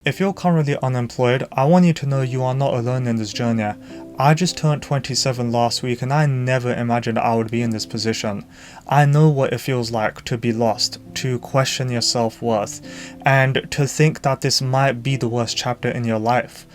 If you're currently unemployed, I want you to know you are not alone in this journey. I just turned 27 last week and I never imagined I would be in this position. I know what it feels like to be lost, to question your self-worth, and to think that this might be the worst chapter in your life.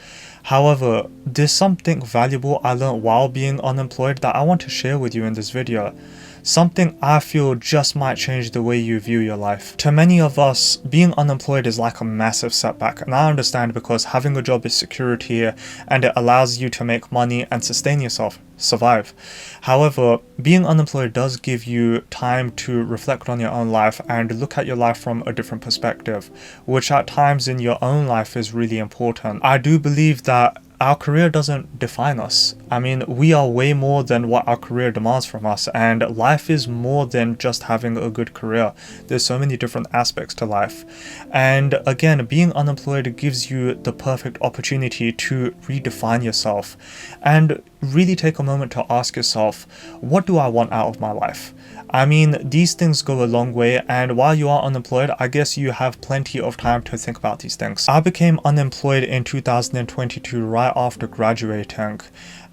However, there's something valuable I learned while being unemployed that I want to share with you in this video. Something I feel just might change the way you view your life. To many of us, being unemployed is like a massive setback, and I understand because having a job is security and it allows you to make money and sustain yourself, survive. However, being unemployed does give you time to reflect on your own life and look at your life from a different perspective, which at times in your own life is really important. I do believe that our career doesn't define us. I mean, we are way more than what our career demands from us, and life is more than just having a good career. There's so many different aspects to life. And again, being unemployed gives you the perfect opportunity to redefine yourself and really take a moment to ask yourself, what do I want out of my life? I mean, these things go a long way, and while you are unemployed, I guess you have plenty of time to think about these things. I became unemployed in 2022 right after graduating.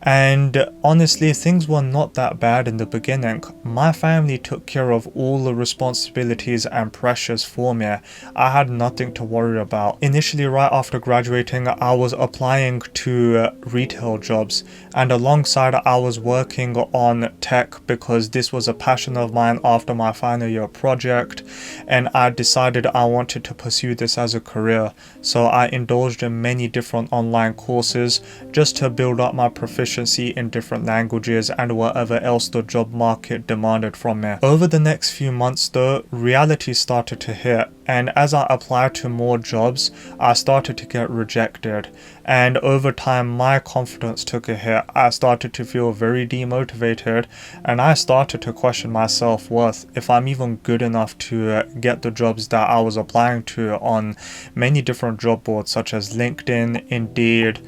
And honestly, things were not that bad in the beginning. My family took care of all the responsibilities and pressures for me. I had nothing to worry about. Initially, right after graduating, I was applying to retail jobs, and alongside I was working on tech because this was a passion of mine after my final year project, and I decided I wanted to pursue this as a career. So I indulged in many different online courses just to build up my proficiency in different languages and whatever else the job market demanded from me. Over the next few months though, reality started to hit, and as I applied to more jobs, I started to get rejected, and over time my confidence took a hit. I started to feel very demotivated, and I started to question my self-worth, if I'm even good enough to get the jobs that I was applying to on many different job boards such as LinkedIn, Indeed,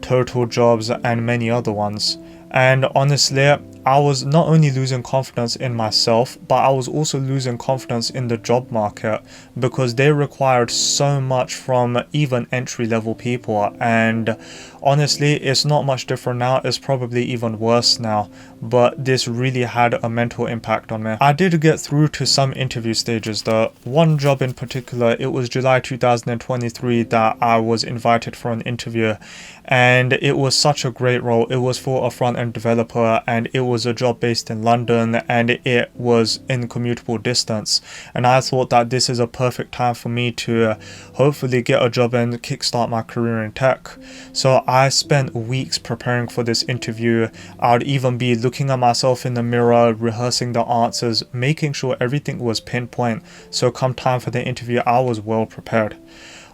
Total Jobs, and many other ones. And honestly, I was not only losing confidence in myself, but I was also losing confidence in the job market because they required so much from even entry-level people. And honestly, it's not much different now. It's probably even worse now, but this really had a mental impact on me. I did get through to some interview stages though. One job in particular, it was July 2023 that I was invited for an interview, and it was such a great role. It was for a front-end developer, and it was a job based in London, and it was in commutable distance. And I thought that this is a perfect time for me to hopefully get a job and kickstart my career in tech. So I spent weeks preparing for this interview. I would even be looking at myself in the mirror, rehearsing the answers, making sure everything was pinpoint. So come time for the interview, I was well prepared.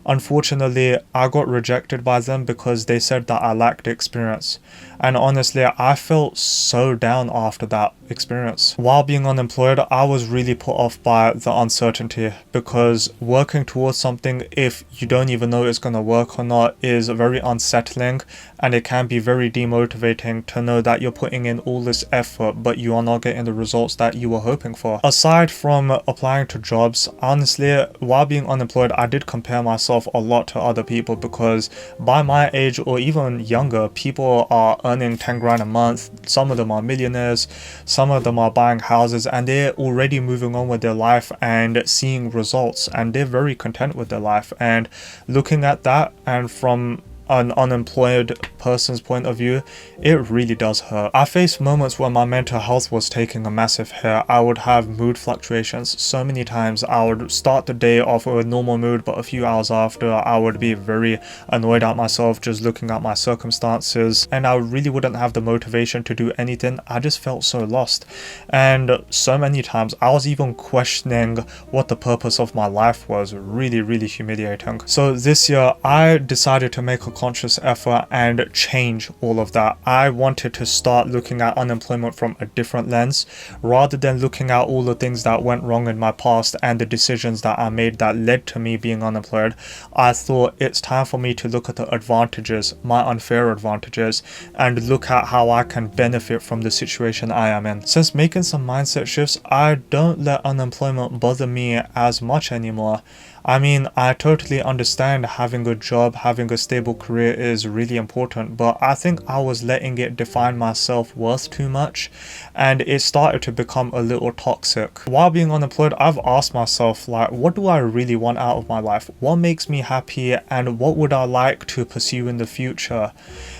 Unfortunately, I got rejected by them because they said that I lacked experience. And honestly, I felt so down after that experience. While being unemployed, I was really put off by the uncertainty because working towards something, if you don't even know it's going to work or not, is very unsettling, and it can be very demotivating to know that you're putting in all this effort but you are not getting the results that you were hoping for. Aside from applying to jobs, honestly, while being unemployed, I did compare myself a lot to other people because by my age or even younger, people are earning 10 grand a month. Some of them are millionaires, some of them are buying houses, and they're already moving on with their life and seeing results, and they're very content with their life. And looking at that, and from an unemployed person's point of view, it really does hurt. I faced moments where my mental health was taking a massive hit. I would have mood fluctuations so many times. I would start the day off with a normal mood, but a few hours after, I would be very annoyed at myself just looking at my circumstances, and I really wouldn't have the motivation to do anything. I just felt so lost, and so many times I was even questioning what the purpose of my life was. Really humiliating. So this year, I decided to make a conscious effort and change all of that. I wanted to start looking at unemployment from a different lens rather than looking at all the things that went wrong in my past and the decisions that I made that led to me being unemployed. I thought it's time for me to look at the advantages, my unfair advantages, and look at how I can benefit from the situation I am in. Since making some mindset shifts, I don't let unemployment bother me as much anymore. I mean, I totally understand having a job, having a stable career is really important, but I think I was letting it define my self-worth too much, and it started to become a little toxic. While being unemployed, I've asked myself, like, what do I really want out of my life? What makes me happy, and what would I like to pursue in the future?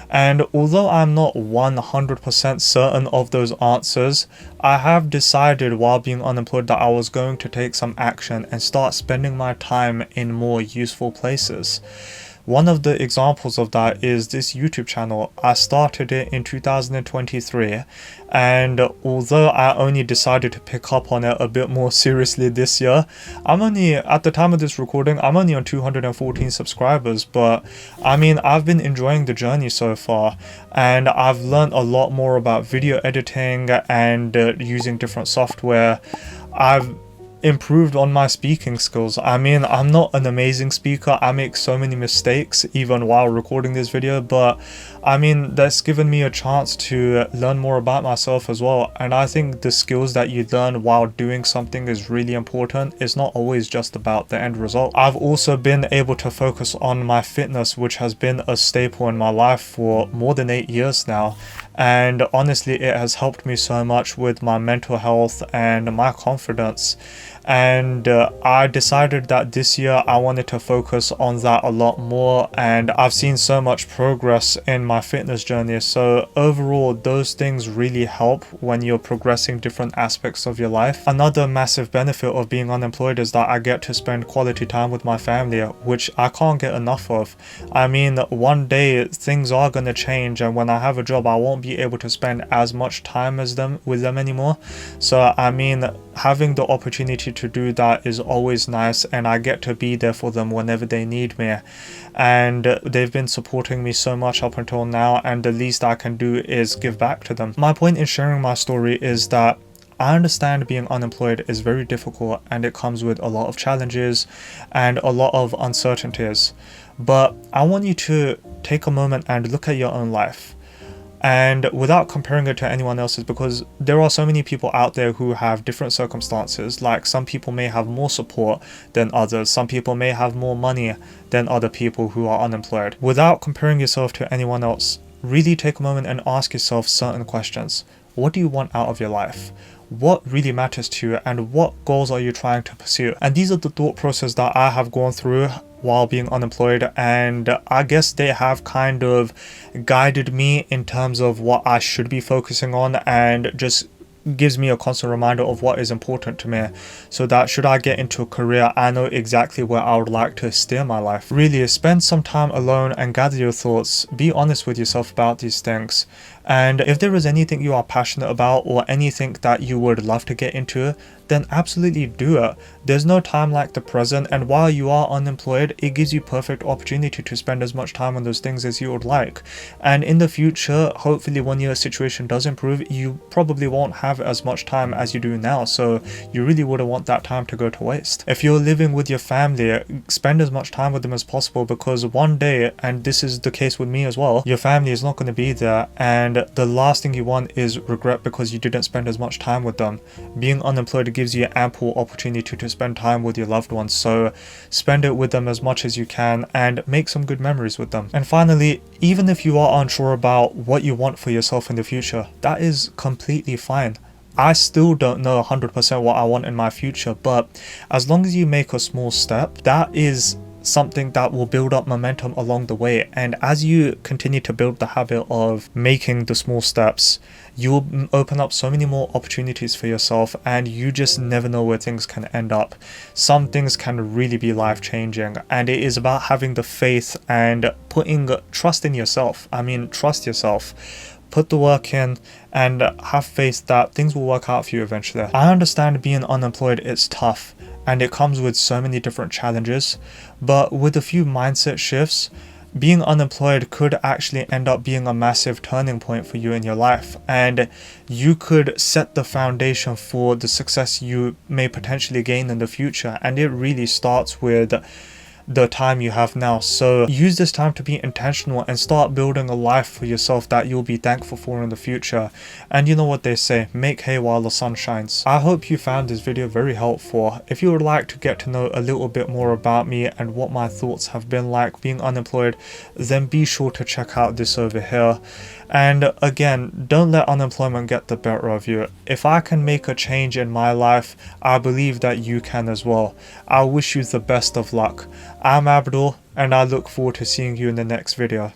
And although I'm not 100% certain of those answers, I have decided while being unemployed that I was going to take some action and start spending my time in more useful places. One of the examples of that is this YouTube channel. I started it in 2023, and although I only decided to pick up on it a bit more seriously this year, at the time of this recording, I'm only on 214 subscribers, but I mean, I've been enjoying the journey so far, and I've learned a lot more about video editing and using different software. I've improved on my speaking skills. I mean, I'm not an amazing speaker. I make so many mistakes even while recording this video, but I mean, that's given me a chance to learn more about myself as well. And I think the skills that you learn while doing something is really important. It's not always just about the end result. I've also been able to focus on my fitness, which has been a staple in my life for more than 8 years now. And honestly, it has helped me so much with my mental health and my confidence. And I decided that this year I wanted to focus on that a lot more, and I've seen so much progress in my fitness journey. So overall, those things really help when you're progressing different aspects of your life. Another massive benefit of being unemployed is that I get to spend quality time with my family, which I can't get enough of. I mean, one day things are going to change, and when I have a job, I won't be able to spend as much time with them anymore. So I mean, having the opportunity to do that is always nice, and I get to be there for them whenever they need me. And they've been supporting me so much up until now, and the least I can do is give back to them. My point in sharing my story is that I understand being unemployed is very difficult, and it comes with a lot of challenges and a lot of uncertainties. But I want you to take a moment and look at your own life. And without comparing it to anyone else's, because there are so many people out there who have different circumstances. Like, some people may have more support than others. Some people may have more money than other people who are unemployed. Without comparing yourself to anyone else, really take a moment and ask yourself certain questions. What do you want out of your life? What really matters to you, and what goals are you trying to pursue? And these are the thought process that I have gone through while being unemployed, and I guess they have kind of guided me in terms of what I should be focusing on, and just gives me a constant reminder of what is important to me, so that should I get into a career, I know exactly where I would like to steer my life. Really, spend some time alone and gather your thoughts. Be honest with yourself about these things. And if there is anything you are passionate about, or anything that you would love to get into, then absolutely do it. There's no time like the present, and while you are unemployed, it gives you perfect opportunity to spend as much time on those things as you would like. And in the future, hopefully when your situation does improve, you probably won't have as much time as you do now, so you really wouldn't want that time to go to waste. If you're living with your family, spend as much time with them as possible, because one day, and this is the case with me as well, your family is not going to be there, and the last thing you want is regret because you didn't spend as much time with them. Being unemployed gives you ample opportunity to spend time with your loved ones, so spend it with them as much as you can and make some good memories with them. And finally, even if you are unsure about what you want for yourself in the future, that is completely fine. I still don't know 100% what I want in my future, but as long as you make a small step, that is something that will build up momentum along the way. And as you continue to build the habit of making the small steps, you will open up so many more opportunities for yourself, and you just never know where things can end up. Some things can really be life-changing, and it is about having the faith and putting trust in yourself. I mean, trust yourself. Put the work in and have faith that things will work out for you eventually. I understand being unemployed is tough, and it comes with so many different challenges, but with a few mindset shifts, being unemployed could actually end up being a massive turning point for you in your life, and you could set the foundation for the success you may potentially gain in the future. And it really starts with the time you have now. So use this time to be intentional and start building a life for yourself that you'll be thankful for in the future. And you know what they say, make hay while the sun shines. I hope you found this video very helpful. If you would like to get to know a little bit more about me and what my thoughts have been like being unemployed, then be sure to check out this over here. And again, don't let unemployment get the better of you. If I can make a change in my life, I believe that you can as well. I wish you the best of luck. I'm Abdul, and I look forward to seeing you in the next video.